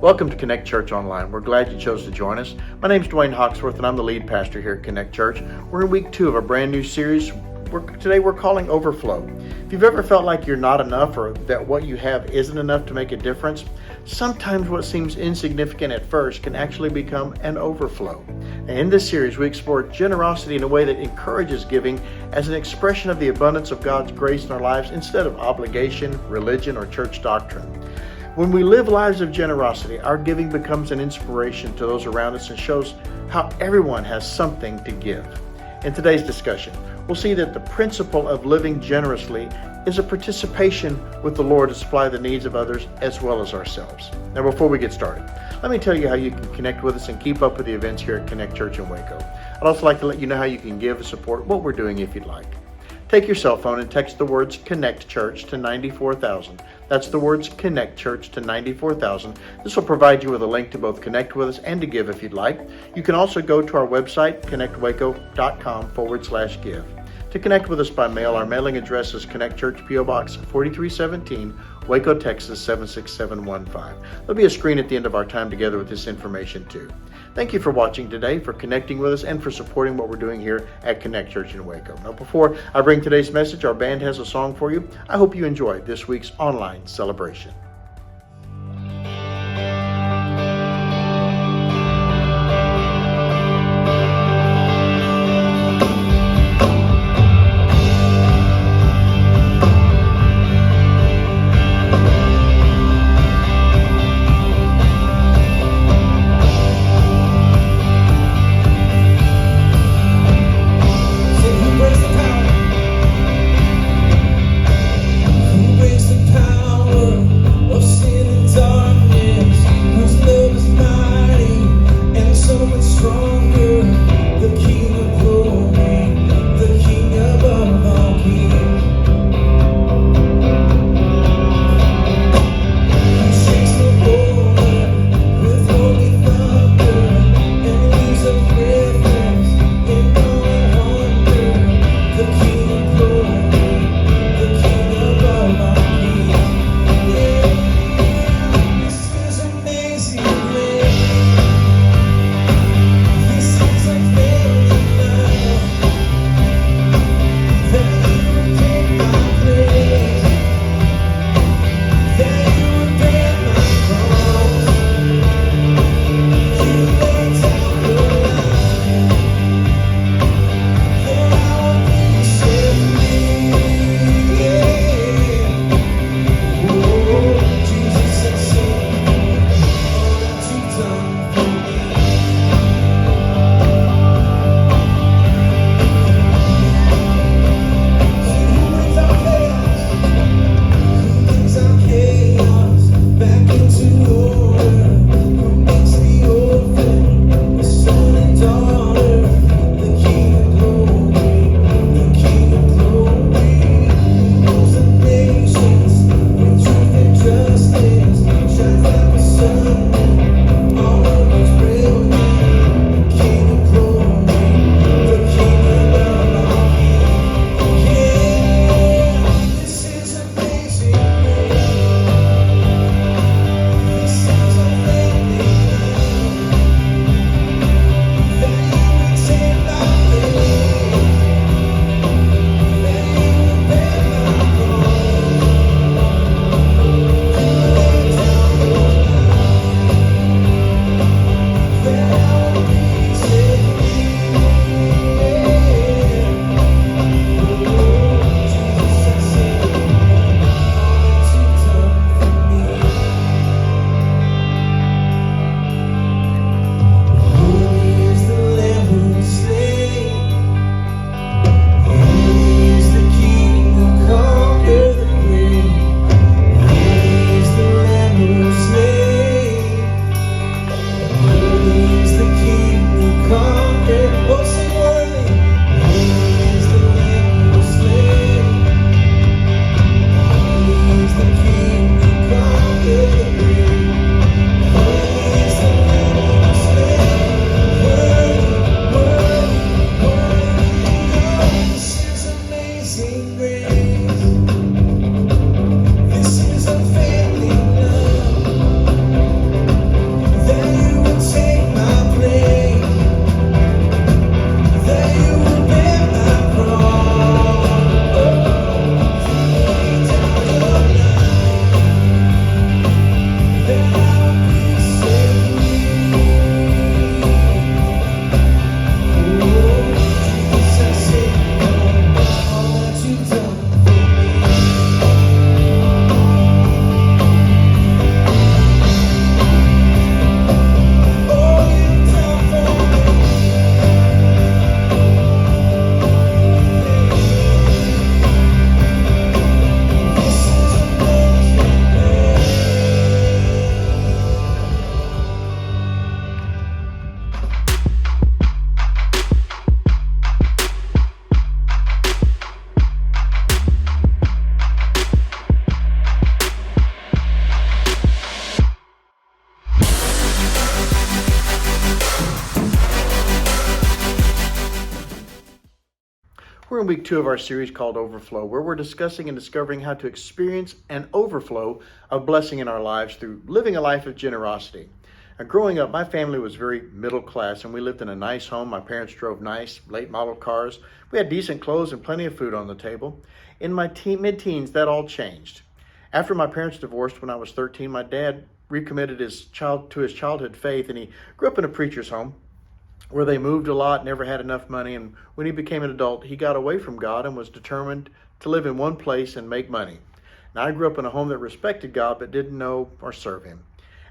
Welcome to Connect Church Online. We're glad you chose to join us. My name is Dwayne Hawksworth, and I'm the lead pastor here at Connect Church. We're in week 2 of a brand new series. Today we're calling Overflow. If you've ever felt like you're not enough or that what you have isn't enough to make a difference, sometimes what seems insignificant at first can actually become an overflow. And in this series, we explore generosity in a way that encourages giving as an expression of the abundance of God's grace in our lives instead of obligation, religion, or church doctrine. When we live lives of generosity, our giving becomes an inspiration to those around us and shows how everyone has something to give. In today's discussion, we'll see that the principle of living generously is a participation with the Lord to supply the needs of others as well as ourselves. Now, before we get started, let me tell you how you can connect with us and keep up with the events here at Connect Church in Waco. I'd also like to let you know how you can give and support what we're doing if you'd like. Take your cell phone and text the words Connect Church to 94,000. That's the words Connect Church to 94,000. This will provide you with a link to both connect with us and to give if you'd like. You can also go to our website, connectwaco.com/give. To connect with us by mail, our mailing address is Connect Church P.O. Box 4317, Waco, Texas 76715. There'll be a screen at the end of our time together with this information too. Thank you for watching today, for connecting with us, and for supporting what we're doing here at Connect Church in Waco. Now, before I bring today's message, our band has a song for you. I hope you enjoy this week's online celebration. Who breaks the power? We're in week 2 of our series called Overflow, where we're discussing and discovering how to experience an overflow of blessing in our lives through living a life of generosity. Now, growing up, my family was very middle class, and we lived in a nice home. My parents drove nice, late model cars. We had decent clothes and plenty of food on the table. In my mid-teens, that all changed. After my parents divorced when I was 13, my dad recommitted to his childhood faith, and he grew up in a preacher's home where they moved a lot, never had enough money, and when he became an adult, he got away from God and was determined to live in one place and make money. Now, I grew up in a home that respected God but didn't know or serve Him.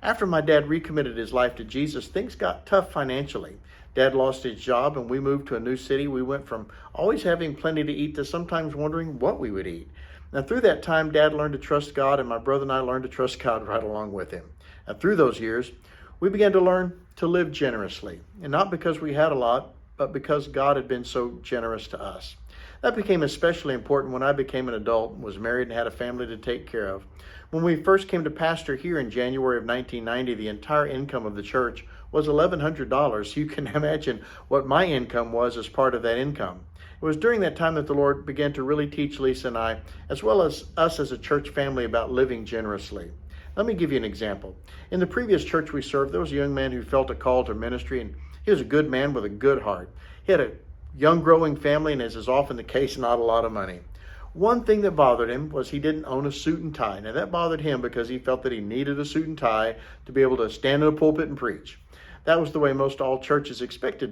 After my dad recommitted his life to Jesus, things got tough financially. Dad lost his job and we moved to a new city. We went from always having plenty to eat to sometimes wondering what we would eat. Now, through that time, Dad learned to trust God, and my brother and I learned to trust God right along with him. And through those years, we began to learn to live generously, and not because we had a lot, but because God had been so generous to us. That became especially important when I became an adult, was married, and had a family to take care of. When we first came to pastor here in January of 1990, the entire income of the church was $1,100. You can imagine what my income was as part of that income. It was during that time that the Lord began to really teach Lisa and I, as well as us as a church family, about living generously. Let me give you an example. In the previous church we served, there was a young man who felt a call to ministry, and he was a good man with a good heart. He had a young growing family, and as is often the case, not a lot of money. One thing that bothered him was he didn't own a suit and tie. Now, that bothered him because he felt that he needed a suit and tie to be able to stand in a pulpit and preach. That was the way most all churches expected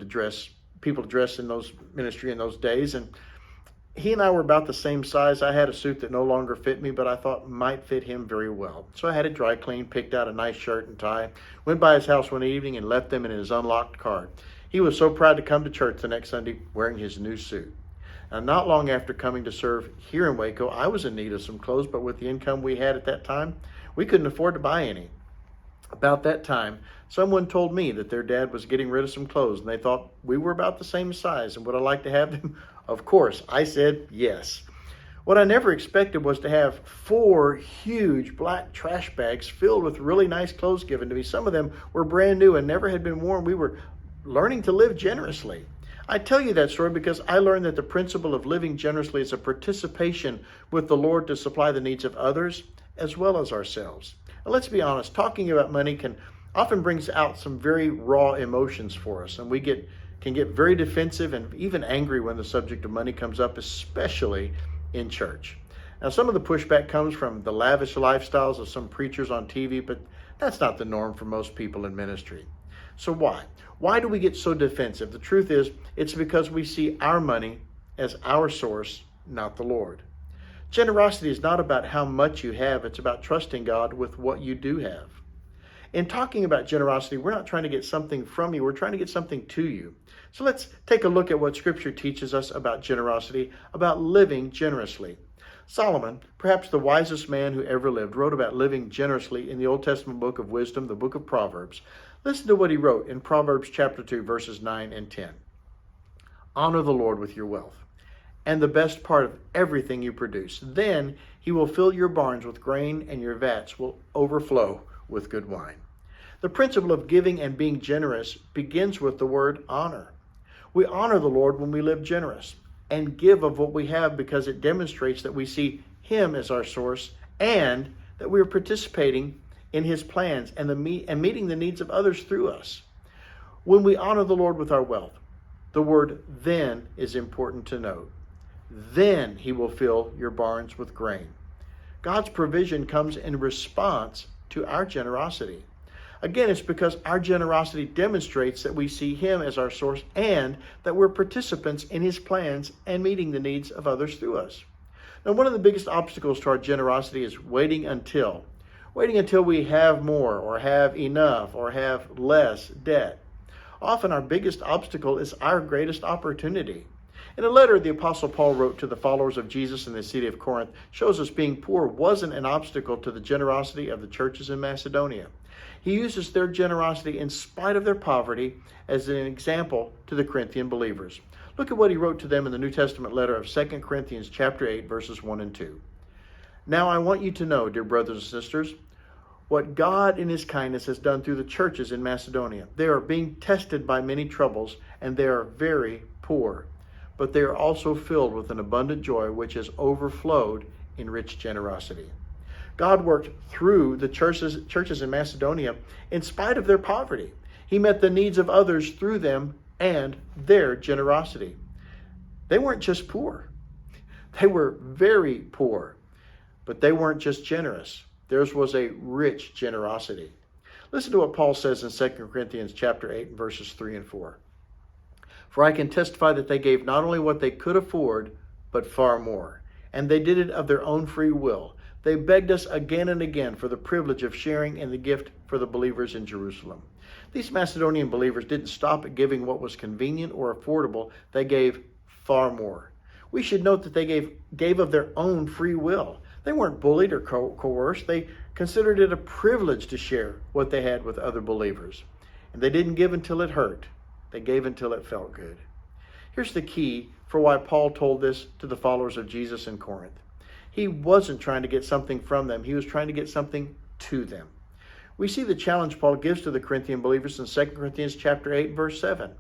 people to dress in those ministry in those days, and he and I were about the same size. I had a suit that no longer fit me, but I thought might fit him very well. So I had it dry cleaned, picked out a nice shirt and tie, went by his house one evening and left them in his unlocked car. He was so proud to come to church the next Sunday wearing his new suit. Now, not long after coming to serve here in Waco, I was in need of some clothes, but with the income we had at that time, we couldn't afford to buy any. About that time, someone told me that their dad was getting rid of some clothes, and they thought we were about the same size, and would I like to have them? Of course, I said yes. What I never expected was to have 4 huge black trash bags filled with really nice clothes given to me. Some of them were brand new and never had been worn. We were learning to live generously. I tell you that story because I learned that the principle of living generously is a participation with the Lord to supply the needs of others as well as ourselves. And let's be honest, talking about money can often brings out some very raw emotions for us, and we can get very defensive and even angry when the subject of money comes up, especially in church. Now, some of the pushback comes from the lavish lifestyles of some preachers on TV, but that's not the norm for most people in ministry. So why? Why do we get so defensive? The truth is, it's because we see our money as our source, not the Lord. Generosity is not about how much you have, it's about trusting God with what you do have. In talking about generosity, we're not trying to get something from you, we're trying to get something to you. So let's take a look at what Scripture teaches us about generosity, about living generously. Solomon, perhaps the wisest man who ever lived, wrote about living generously in the Old Testament book of wisdom, the book of Proverbs. Listen to what he wrote in Proverbs chapter 2, verses 9 and 10. Honor the Lord with your wealth, and the best part of everything you produce. Then he will fill your barns with grain, and your vats will overflow with good wine. The principle of giving and being generous begins with the word honor. We honor the Lord when we live generous and give of what we have, because it demonstrates that we see Him as our source and that we are participating in His plans and meeting the needs of others through us. When we honor the Lord with our wealth, the word then is important to note. Then He will fill your barns with grain. God's provision comes in response to our generosity. Again, it's because our generosity demonstrates that we see Him as our source and that we're participants in His plans and meeting the needs of others through us. Now, one of the biggest obstacles to our generosity is waiting until we have more or have enough or have less debt. Often our biggest obstacle is our greatest opportunity. In a letter the Apostle Paul wrote to the followers of Jesus in the city of Corinth, shows us being poor wasn't an obstacle to the generosity of the churches in Macedonia. He uses their generosity in spite of their poverty as an example to the Corinthian believers. Look at what he wrote to them in the New Testament letter of 2 Corinthians chapter 8, verses 1 and 2. Now I want you to know, dear brothers and sisters, what God in His kindness has done through the churches in Macedonia. They are being tested by many troubles, and they are very poor. but they are also filled with an abundant joy which has overflowed in rich generosity. God worked through the churches in Macedonia in spite of their poverty. He met the needs of others through them and their generosity. They weren't just poor. They were very poor, but they weren't just generous. Theirs was a rich generosity. Listen to what Paul says in 2 Corinthians chapter 8 and verses 3 and 4. For I can testify that they gave not only what they could afford, but far more. And they did it of their own free will. They begged us again and again for the privilege of sharing in the gift for the believers in Jerusalem. These Macedonian believers didn't stop at giving what was convenient or affordable. They gave far more. We should note that they gave of their own free will. They weren't bullied or coerced. They considered it a privilege to share what they had with other believers. And they didn't give until it hurt. They gave until it felt good. Here's the key for why Paul told this to the followers of Jesus in Corinth. He wasn't trying to get something from them. He was trying to get something to them. We see the challenge Paul gives to the Corinthian believers in 2 Corinthians chapter 8, verse 7.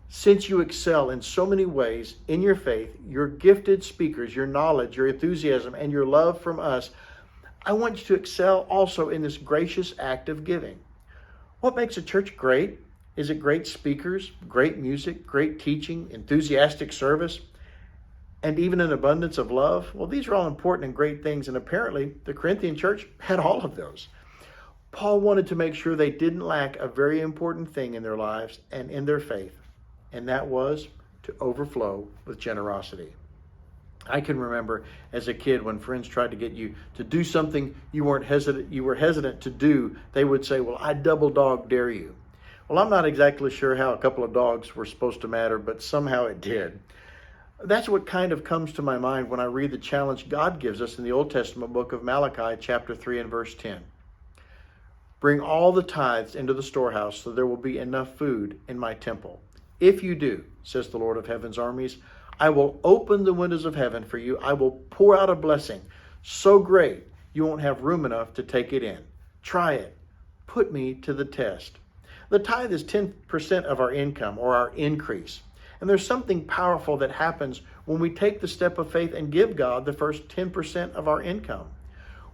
Since you excel in so many ways in your faith, your gifted speakers, your knowledge, your enthusiasm, and your love from us, I want you to excel also in this gracious act of giving. What makes a church great? Is it great speakers, great music, great teaching, enthusiastic service, and even an abundance of love? Well, these are all important and great things, and apparently the Corinthian church had all of those. Paul wanted to make sure they didn't lack a very important thing in their lives and in their faith, and that was to overflow with generosity. I can remember as a kid when friends tried to get you to do something you were hesitant to do, they would say, well, I double dog dare you. Well, I'm not exactly sure how a couple of dogs were supposed to matter, but somehow it did. That's what kind of comes to my mind when I read the challenge God gives us in the Old Testament book of Malachi, chapter 3 and verse 10. Bring all the tithes into the storehouse so there will be enough food in my temple. If you do, says the Lord of heaven's armies, I will open the windows of heaven for you. I will pour out a blessing so great you won't have room enough to take it in. Try it. Put me to the test. The tithe is 10% of our income or our increase. And there's something powerful that happens when we take the step of faith and give God the first 10% of our income.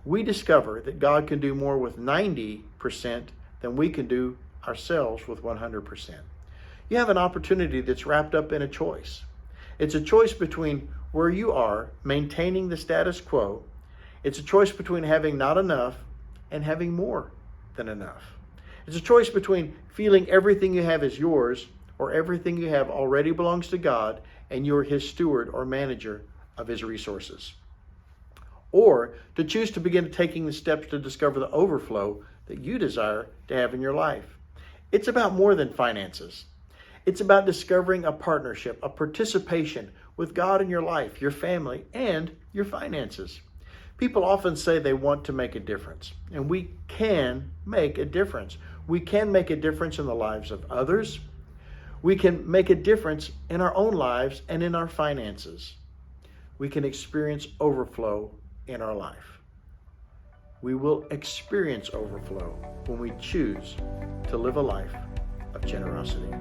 We discover that God can do more with 90% than we can do ourselves with 100%. You have an opportunity that's wrapped up in a choice. It's a choice between where you are, maintaining the status quo. It's a choice between having not enough and having more than enough. It's a choice between feeling everything you have is yours or everything you have already belongs to God and you're His steward or manager of His resources. Or to choose to begin taking the steps to discover the overflow that you desire to have in your life. It's about more than finances. It's about discovering a partnership, a participation with God in your life, your family, and your finances. People often say they want to make a difference, and we can make a difference. We can make a difference in the lives of others. We can make a difference in our own lives and in our finances. We can experience overflow in our life. We will experience overflow when we choose to live a life of generosity.